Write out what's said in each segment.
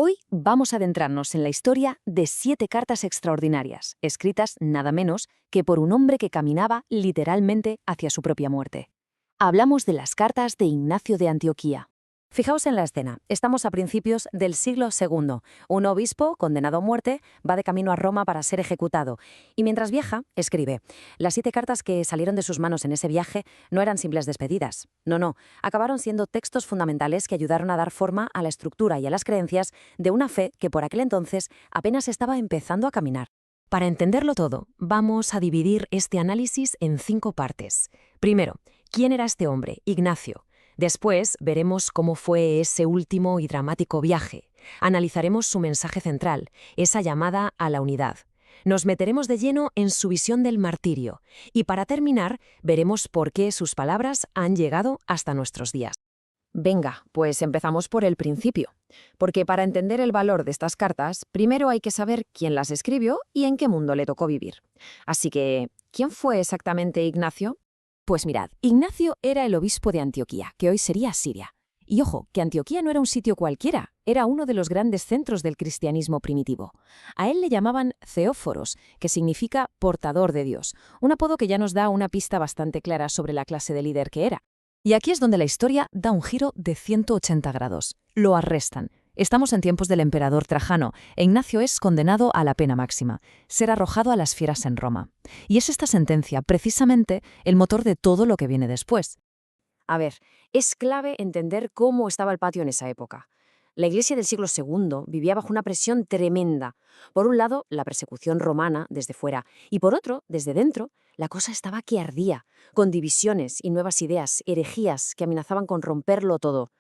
Hoy vamos a adentrarnos en la historia de 7 cartas extraordinarias, escritas nada menos que por un hombre que caminaba literalmente hacia su propia muerte. Hablamos de las cartas de Ignacio de Antioquía. Fijaos en la escena. Estamos a principios del siglo II. Un obispo, condenado a muerte, va de camino a Roma para ser ejecutado. Y mientras viaja, escribe. Las 7 cartas que salieron de sus manos en ese viaje no eran simples despedidas. No. Acabaron siendo textos fundamentales que ayudaron a dar forma a la estructura y a las creencias de una fe que por aquel entonces apenas estaba empezando a caminar. Para entenderlo todo, vamos a dividir este análisis en 5 partes. Primero, ¿quién era este hombre, Ignacio? Después veremos cómo fue ese último y dramático viaje. Analizaremos su mensaje central, esa llamada a la unidad. Nos meteremos de lleno en su visión del martirio. Y para terminar, veremos por qué sus palabras han llegado hasta nuestros días. Venga, pues empezamos por el principio. Porque para entender el valor de estas cartas, primero hay que saber quién las escribió y en qué mundo le tocó vivir. Así que, ¿quién fue exactamente Ignacio? Pues mirad, Ignacio era el obispo de Antioquía, que hoy sería Siria. Y ojo, que Antioquía no era un sitio cualquiera, era uno de los grandes centros del cristianismo primitivo. A él le llamaban Theóforos, que significa portador de Dios, un apodo que ya nos da una pista bastante clara sobre la clase de líder que era. Y aquí es donde la historia da un giro de 180 grados. Lo arrestan. Estamos en tiempos del emperador Trajano e Ignacio es condenado a la pena máxima, ser arrojado a las fieras en Roma. Y es esta sentencia, precisamente, el motor de todo lo que viene después. A ver, es clave entender cómo estaba el patio en esa época. La Iglesia del siglo II vivía bajo una presión tremenda. Por un lado, la persecución romana desde fuera, y por otro, desde dentro, la cosa estaba que ardía, con divisiones y nuevas ideas, herejías que amenazaban con romperlo todo.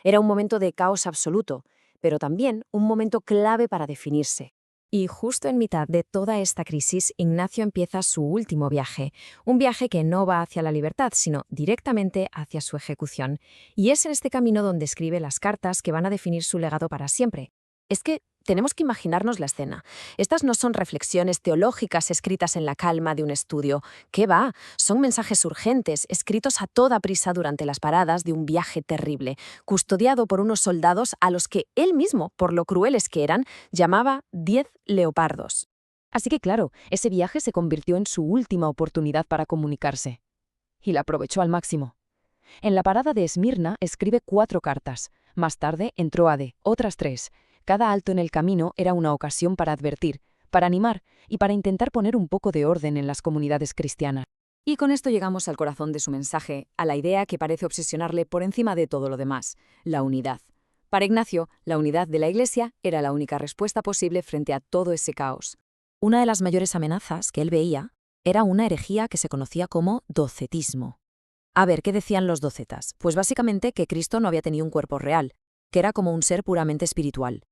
Era un momento de caos absoluto, pero también un momento clave para definirse. Y justo en mitad de toda esta crisis, Ignacio empieza su último viaje, un viaje que no va hacia la libertad, sino directamente hacia su ejecución. Y es en este camino donde escribe las cartas que van a definir su legado para siempre. Es que tenemos que imaginarnos la escena. Estas no son reflexiones teológicas escritas en la calma de un estudio. ¿Qué va? Son mensajes urgentes, escritos a toda prisa durante las paradas de un viaje terrible, custodiado por unos soldados a los que él mismo, por lo crueles que eran, llamaba 10 leopardos. Así que claro, ese viaje se convirtió en su última oportunidad para comunicarse. Y la aprovechó al máximo. En la parada de Esmirna escribe 4 cartas. Más tarde, en Tróade, otras 3. Cada alto en el camino era una ocasión para advertir, para animar y para intentar poner un poco de orden en las comunidades cristianas. Y con esto llegamos al corazón de su mensaje, a la idea que parece obsesionarle por encima de todo lo demás, la unidad. Para Ignacio, la unidad de la Iglesia era la única respuesta posible frente a todo ese caos. Una de las mayores amenazas que él veía era una herejía que se conocía como docetismo. A ver, ¿qué decían los docetas? Pues básicamente que Cristo no había tenido un cuerpo real, que era como un ser puramente espiritual,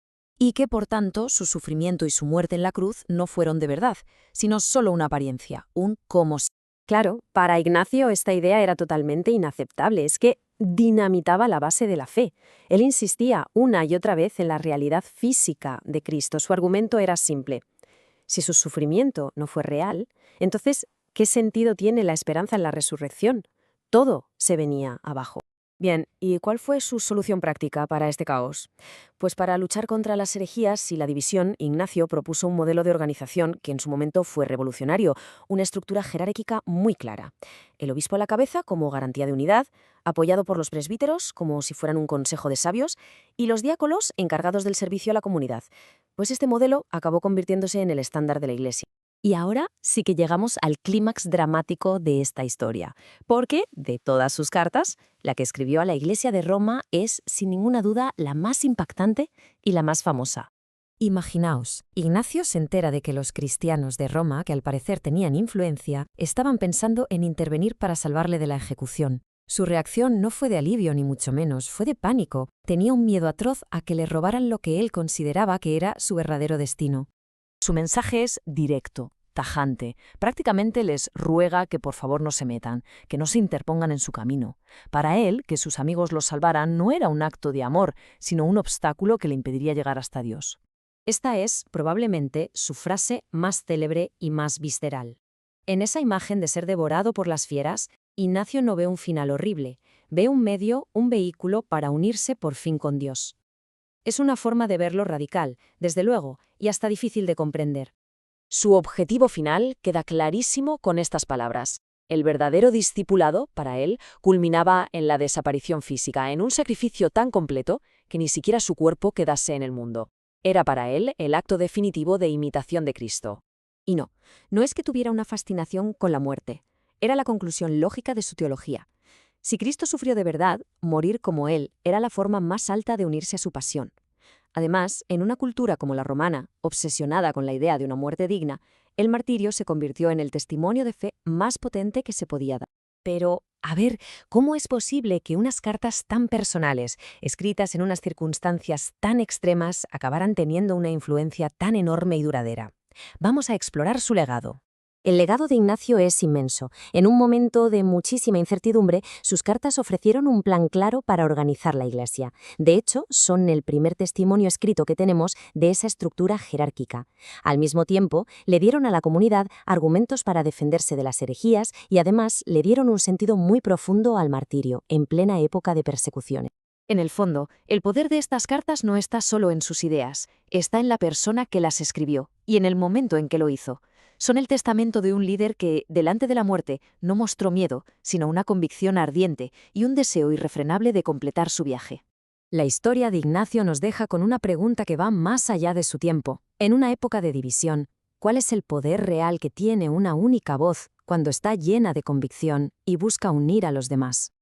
y que, por tanto, su sufrimiento y su muerte en la cruz no fueron de verdad, sino solo una apariencia, un como si. Claro, para Ignacio esta idea era totalmente inaceptable, es que dinamitaba la base de la fe. Él insistía una y otra vez en la realidad física de Cristo. Su argumento era simple. Si su sufrimiento no fue real, entonces, ¿qué sentido tiene la esperanza en la resurrección? Todo se venía abajo. Bien, ¿y cuál fue su solución práctica para este caos? Pues para luchar contra las herejías y la división, Ignacio propuso un modelo de organización que en su momento fue revolucionario, una estructura jerárquica muy clara. El obispo a la cabeza como garantía de unidad, apoyado por los presbíteros como si fueran un consejo de sabios, y los diáconos encargados del servicio a la comunidad. Pues este modelo acabó convirtiéndose en el estándar de la Iglesia. Y ahora sí que llegamos al clímax dramático de esta historia, porque, de todas sus cartas, la que escribió a la Iglesia de Roma es, sin ninguna duda, la más impactante y la más famosa. Imaginaos, Ignacio se entera de que los cristianos de Roma, que al parecer tenían influencia, estaban pensando en intervenir para salvarle de la ejecución. Su reacción no fue de alivio ni mucho menos, fue de pánico. Tenía un miedo atroz a que le robaran lo que él consideraba que era su verdadero destino. Su mensaje es directo, tajante. Prácticamente les ruega que por favor no se metan, que no se interpongan en su camino. Para él, que sus amigos los salvaran no era un acto de amor, sino un obstáculo que le impediría llegar hasta Dios. Esta es, probablemente, su frase más célebre y más visceral. En esa imagen de ser devorado por las fieras, Ignacio no ve un final horrible, ve un medio, un vehículo para unirse por fin con Dios. Es una forma de verlo radical, desde luego, y hasta difícil de comprender. Su objetivo final queda clarísimo con estas palabras. El verdadero discipulado, para él, culminaba en la desaparición física, en un sacrificio tan completo que ni siquiera su cuerpo quedase en el mundo. Era para él el acto definitivo de imitación de Cristo. Y no es que tuviera una fascinación con la muerte. Era la conclusión lógica de su teología. Si Cristo sufrió de verdad, morir como él era la forma más alta de unirse a su pasión. Además, en una cultura como la romana, obsesionada con la idea de una muerte digna, el martirio se convirtió en el testimonio de fe más potente que se podía dar. Pero, a ver, ¿cómo es posible que unas cartas tan personales, escritas en unas circunstancias tan extremas, acabaran teniendo una influencia tan enorme y duradera? Vamos a explorar su legado. El legado de Ignacio es inmenso. En un momento de muchísima incertidumbre, sus cartas ofrecieron un plan claro para organizar la Iglesia. De hecho, son el primer testimonio escrito que tenemos de esa estructura jerárquica. Al mismo tiempo, le dieron a la comunidad argumentos para defenderse de las herejías y además le dieron un sentido muy profundo al martirio, en plena época de persecuciones. En el fondo, el poder de estas cartas no está solo en sus ideas, está en la persona que las escribió y en el momento en que lo hizo. Son el testamento de un líder que, delante de la muerte, no mostró miedo, sino una convicción ardiente y un deseo irrefrenable de completar su viaje. La historia de Ignacio nos deja con una pregunta que va más allá de su tiempo. En una época de división, ¿cuál es el poder real que tiene una única voz cuando está llena de convicción y busca unir a los demás?